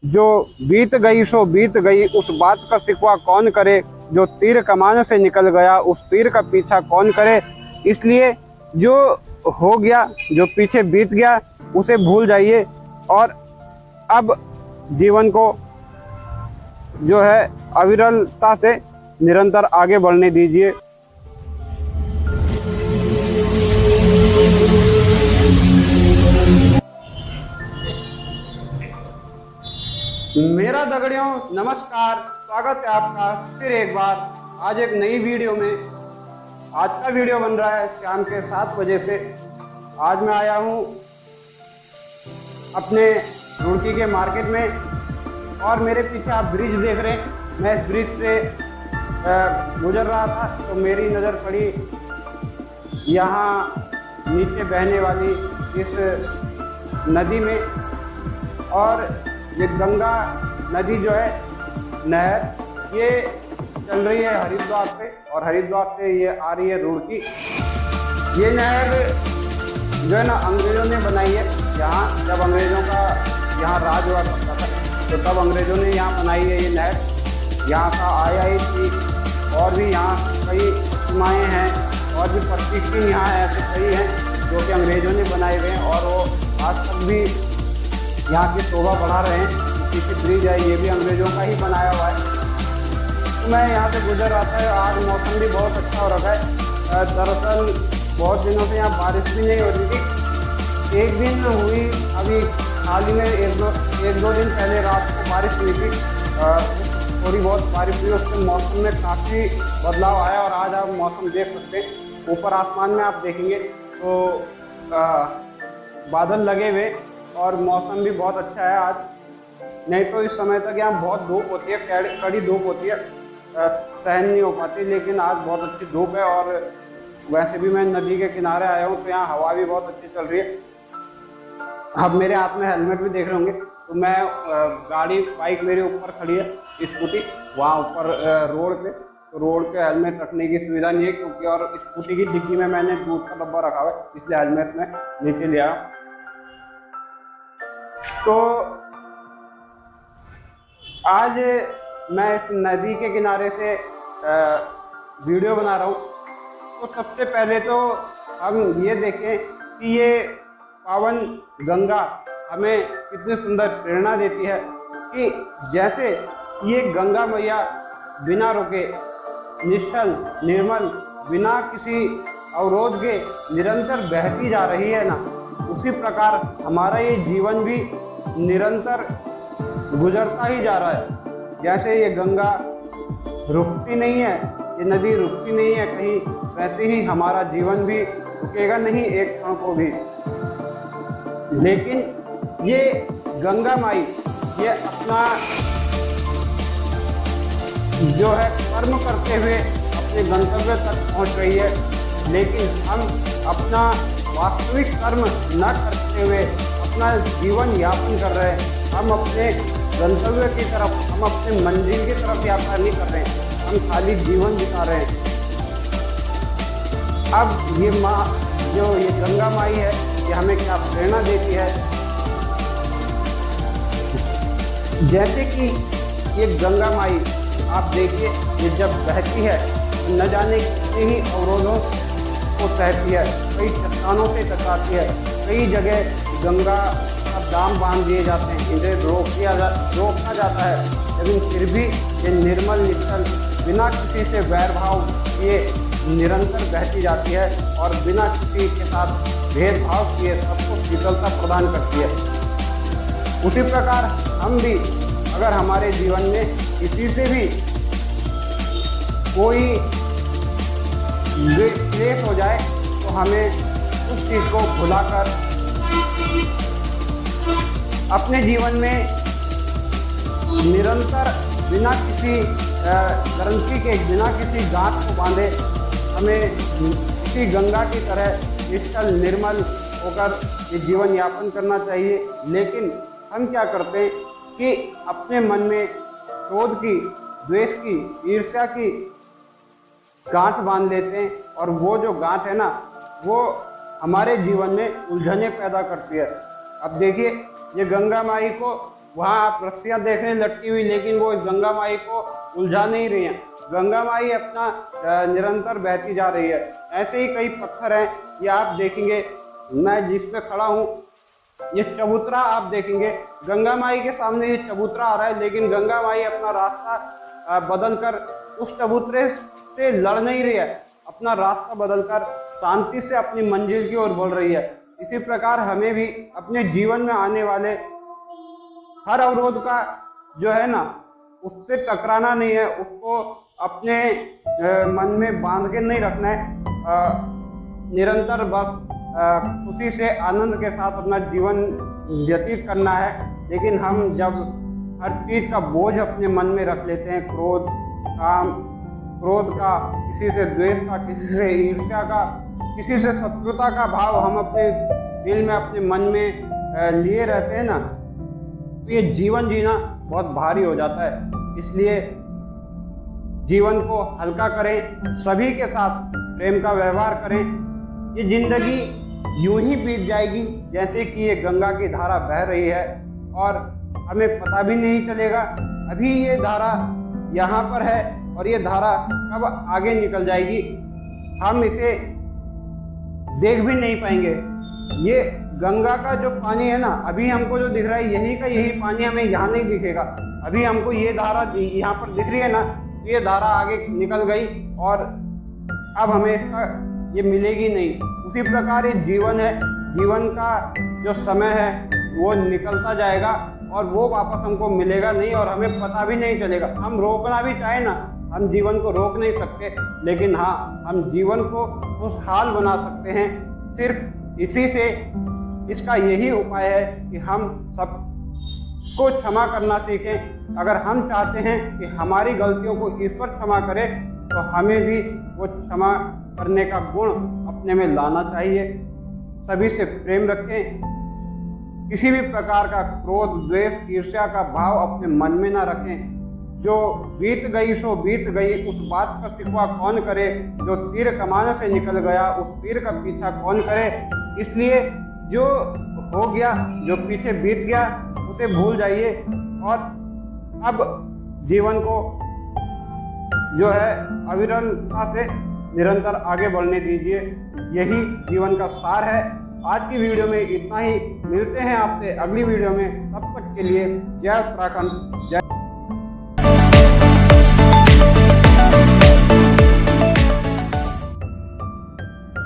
जो बीत गई सो बीत गई, उस बात का शिकवा कौन करे। जो तीर कमान से निकल गया, उस तीर का पीछा कौन करे। इसलिए जो हो गया, जो पीछे बीत गया, उसे भूल जाइए और अब जीवन को जो है अविरलता से निरंतर आगे बढ़ने दीजिए। मेरा दगड़ियों नमस्कार, स्वागत है आपका फिर एक बार आज एक नई वीडियो में। आज का वीडियो बन रहा है शाम के 7 बजे से। आज मैं आया हूँ अपने रुड़की के मार्केट में और मेरे पीछे आप ब्रिज देख रहे हैं। मैं इस ब्रिज से गुजर रहा था तो मेरी नज़र पड़ी यहाँ नीचे बहने वाली इस नदी में। और ये गंगा नदी जो है नहर, ये चल रही है हरिद्वार से और हरिद्वार से ये आ रही है रुड़की। ये नहर जो है ना अंग्रेज़ों ने बनाई है। यहाँ जब अंग्रेज़ों का यहाँ राज हुआ करता था तो तब अंग्रेज़ों ने यहाँ बनाई है ये नहर। यहाँ का आई थी और भी यहाँ कई सीमाएँ हैं और भी प्रतीक यहाँ ऐसे कई हैं जो कि अंग्रेज़ों ने बनाए हुए हैं और वो आज तक भी यहाँ की शोभा बढ़ा रहे हैं। पीछे ब्रिज है, ये भी अंग्रेज़ों का ही बनाया हुआ है। तो मैं यहाँ से गुजर रहा था। आज मौसम भी बहुत अच्छा हो रखा है। दरअसल बहुत दिनों से यहाँ बारिश भी नहीं हो रही थी। एक दिन हुई अभी हाल ही में, एक दो दिन पहले रात को बारिश हुई थी। थोड़ी बहुत बारिश हुई, उससे मौसम में काफ़ी बदलाव आया और आज आप मौसम देख सकते हैं। ऊपर आसमान में आप देखेंगे तो बादल लगे हुए और मौसम भी बहुत अच्छा है आज। नहीं तो इस समय तक यहाँ बहुत धूप होती है, कड़ी धूप होती है, सहन नहीं हो पाती। लेकिन आज बहुत अच्छी धूप है और वैसे भी मैं नदी के किनारे आया हूँ तो यहाँ हवा भी बहुत अच्छी चल रही है। अब मेरे हाथ में हेलमेट भी देख रहे होंगे। तो मैं गाड़ी बाइक मेरे ऊपर खड़ी है, स्कूटी वहाँ ऊपर रोड पे। तो रोड पे हेलमेट रखने की सुविधा नहीं है क्योंकि, और स्कूटी की डिग्गी में मैंने दूध का डब्बा रखा हुआ है, इसलिए हेलमेट में नीचे लिया। तो आज मैं इस नदी के किनारे से वीडियो बना रहा हूँ। तो सबसे पहले तो हम ये देखें कि ये पावन गंगा हमें कितनी सुंदर प्रेरणा देती है कि जैसे ये गंगा मैया बिना रुके, निश्चल, निर्मल, बिना किसी अवरोध के निरंतर बहती जा रही है ना, उसी प्रकार हमारा ये जीवन भी निरंतर गुजरता ही जा रहा है। जैसे ये गंगा रुकती नहीं है, ये नदी रुकती नहीं है कहीं, वैसे ही हमारा जीवन भी रुकेगा नहीं एक क्षण को भी। लेकिन ये गंगा माई ये अपना जो है कर्म करते हुए अपने गंतव्य तक पहुंच रही है। लेकिन हम अपना वास्तविक कर्म न करते हुए अपना जीवन यापन कर रहे हैं। हम अपने गंतव्य की तरफ, हम अपने मंजिल की तरफ यात्रा नहीं कर रहे हैं, हम खाली जीवन बिता रहे हैं। अब ये माँ जो ये गंगा माई है, ये हमें क्या प्रेरणा देती है। जैसे कि ये गंगा माई आप देखिए, ये जब बहती है न जाने कितने ही अवरोधों को सहती है, कई चट्टानों से टकराती है, कई जगह गंगा का दाम बांध दिए जाते हैं, इन्हें रोका जाता है। लेकिन फिर भी ये निर्मल, निश्चल, बिना किसी से वैर भाव ये निरंतर बहती जाती है और बिना किसी के साथ भेदभाव किए सबको शीतलता प्रदान करती है। उसी प्रकार हम भी अगर हमारे जीवन में किसी से भी कोई क्लेश हो जाए तो हमें उस चीज़ को भुलाकर अपने जीवन में निरंतर बिना किसी ग्रंथि के, बिना किसी गांठ को बांधे हमें इसी गंगा की तरह निश्चल, निर्मल होकर ये जीवन यापन करना चाहिए। लेकिन हम क्या करते हैं कि अपने मन में क्रोध की, द्वेष की, ईर्ष्या की गांठ बांध लेते हैं और वो जो गांठ है ना, वो हमारे जीवन में उलझने पैदा करती है। अब देखिए, ये गंगा माई को वहाँ आप रस्सियाँ देख रहे हैं लटकी हुई, लेकिन वो इस गंगा माई को उलझा नहीं रही हैं। गंगा माई अपना निरंतर बहती जा रही है। ऐसे ही कई पत्थर हैं, ये आप देखेंगे, मैं जिस पे खड़ा हूँ ये चबूतरा आप देखेंगे, गंगा माई के सामने ये चबूतरा आ रहा है, लेकिन गंगा माई अपना रास्ता बदलकर उस चबूतरे से लड़ नहीं रही है, अपना रास्ता बदलकर शांति से अपनी मंजिल की ओर बढ़ रही है। इसी प्रकार हमें भी अपने जीवन में आने वाले हर अवरोध का जो है ना, उससे टकराना नहीं है, उसको अपने मन में बांध के नहीं रखना है। निरंतर बस खुशी से आनंद के साथ अपना जीवन व्यतीत करना है। लेकिन हम जब हर चीज़ का बोझ अपने मन में रख लेते हैं, क्रोध का, किसी से द्वेष का, किसी से ईर्ष्या का, किसी से शत्रुता का भाव हम अपने दिल में, अपने मन में लिए रहते हैं ना, तो ये जीवन जीना बहुत भारी हो जाता है। इसलिए जीवन को हल्का करें, सभी के साथ प्रेम का व्यवहार करें। ये जिंदगी यूं ही बीत जाएगी जैसे कि ये गंगा की धारा बह रही है और हमें पता भी नहीं चलेगा। अभी ये धारा यहाँ पर है और ये धारा कब आगे निकल जाएगी हम इसे देख भी नहीं पाएंगे। ये गंगा का जो पानी है ना, अभी हमको जो दिख रहा है यही का यही पानी हमें यहाँ नहीं दिखेगा। अभी हमको ये धारा यहाँ पर दिख रही है ना, ये धारा आगे निकल गई और अब हमें इसका ये मिलेगी नहीं। उसी प्रकार ये जीवन है, जीवन का जो समय है वो निकलता जाएगा और वो वापस हमको मिलेगा नहीं और हमें पता भी नहीं चलेगा। हम रोकना भी चाहे ना, हम जीवन को रोक नहीं सकते, लेकिन हाँ, हम जीवन को खुशहाल बना सकते हैं सिर्फ इसी से। इसका यही उपाय है कि हम सबको क्षमा करना सीखें। अगर हम चाहते हैं कि हमारी गलतियों को ईश्वर क्षमा करे, तो हमें भी वो क्षमा करने का गुण अपने में लाना चाहिए। सभी से प्रेम रखें, किसी भी प्रकार का क्रोध, द्वेष, ईर्ष्या का भाव अपने मन में ना रखें। जो बीत गई सो बीत गई, उस बात का शिकवा कौन करे। जो तीर कमाने से निकल गया, उस तीर का पीछा कौन करे। इसलिए जो हो गया, जो पीछे बीत गया, उसे भूल जाइए और अब जीवन को जो है अविरलता से निरंतर आगे बढ़ने दीजिए। यही जीवन का सार है। आज की वीडियो में इतना ही। मिलते हैं आपसे अगली वीडियो में, तब तक के लिए जय उत्तराखंड, जय।